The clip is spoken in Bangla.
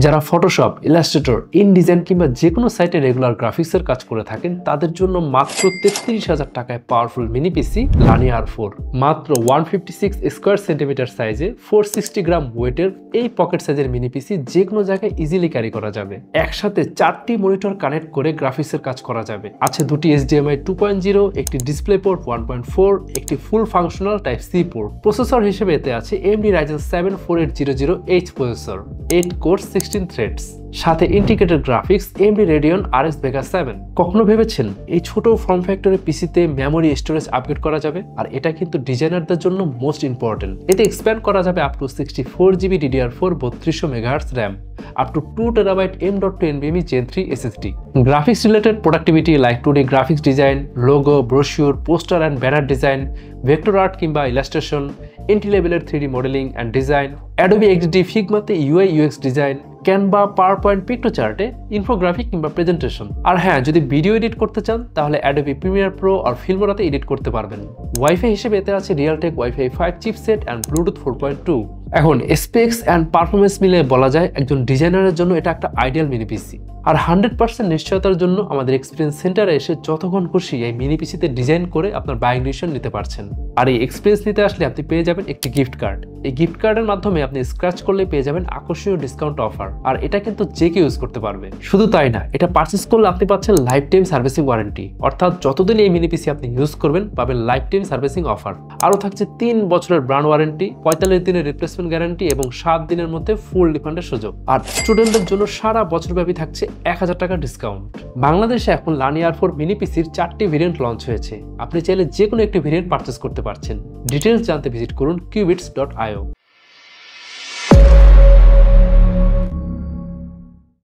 যারা ফটোশপ, ইলাস্ট্রেটর, ইনডিজাইন কিংবা যে কোনো সাইটে রেগুলার গ্রাফিক্সের কাজ করে থাকেন তাদের জন্য মাত্র 33,000 টাকায় পাওয়ারফুল মিনি পিসি লানি R4। মাত্র 156 স্কোয়ার সেন্টিমিটার সাইজে 460 গ্রাম ওয়েটের এই পকেট সাইজের মিনি পিসি যে কোনো জায়গায় ইজিলি ক্যারি করা যাবে। একসাথে 4টি মনিটর কানেক্ট করে গ্রাফিক্সের কাজ করা যাবে। আছে দুটি HDMI 2.0, একটি ডিসপ্লে পোর্ট 1.4, একটি full functional type C port. Processor হিসেবে এতে আছে AMD Ryzen 7 4800H processor, 8 core 16 threads, সাথে integrated graphics AMD Radeon RX Vega 7। কখনো ভেবেছেন এই ছোট ফর্ম ফ্যাক্টরের পিসিতে মেমোরি স্টোরেজ আপগ্রেড করা যাবে? আর এটা কিন্তু ডিজাইনারদের জন্য মোস্ট ইম্পর্টেন্ট। এতে এক্সপ্যান্ড করা যাবে up to 64GB DDR4 3200 MHz RAM, up to 2TB M.2 NVMe Gen 3 SSD. Graphics related productivity like 2D graphics design, logo, brochure, poster and banner design, vector art কিংবা illustration, entry level 3D modeling and design, Adobe XD Figma তে UI UX design, Canva, PowerPoint, PictoChart এ ইনফোগ্রাফিক কিংবা প্রেজেন্টেশন। আর হ্যাঁ, যদি ভিডিও এডিট করতে চান তাহলে Adobe Premiere Pro আর Filmora তে এডিট করতে পারবেন। ওয়াইফাই হিসেবে এতে আছে Realtek Wi-Fi 5 chipset and Bluetooth 4.2। এখন স্পেক্স অ্যান্ড পারফরমেন্স মিলে বলা যায় একজন ডিজাইনারের জন্য এটা একটা আইডিয়াল মিনি পিসি। আর 100% নিশ্চয়তার জন্য আমাদের এক্সপিরিয়েন্স সেন্টারে এসে যতক্ষণ খুশি এই মিনি পিসিতে ডিজাইন করে আপনার বাইং ডিসিশন নিতে পারছেন। আর এই এক্সপিরিয়েন্স নিতে আসলে আপনি পেয়ে যাবেন একটি গিফট কার্ড। এই গিফট কার্ডের মাধ্যমে আপনি স্ক্র্যাচ করলে পেয়ে যাবেন আকর্ষণীয় ডিসকাউন্ট অফার। আর এটা কিন্তু যে কেউ ইউজ করতে পারবে। শুধু তাই না, এটা পারচেস করলে আপনি পাচ্ছেন লাইফ টাইম সার্ভিসিং ওয়ারেন্টি, অর্থাৎ যতদিন এই মিনি পিসি আপনি ইউজ করবেন পাবেন লাইফ টাইম সার্ভিসিং অফার। আরও থাকছে 3 বছরের ব্র্যান্ড ওয়ারেন্টি, 45 দিনের রিপ্লেসমেন্ট গ্যারান্টি এবং 7 দিনের মধ্যে ফুল রিফান্ডের সুযোগ। আর স্টুডেন্টদের জন্য সারা বছরব্যাপী থাকছে 1000 টাকা ডিসকাউন্ট। বাংলাদেশে এখন লানি R4 মিনি পিসির 4টি ভেরিয়েন্ট লঞ্চ হয়েছে। আপনি চাইলে যে কোনো একটি ভেরিয়েন্ট পারচেস করতে পারছেন। ডিটেইলস জানতে ভিজিট করুন qbits.io।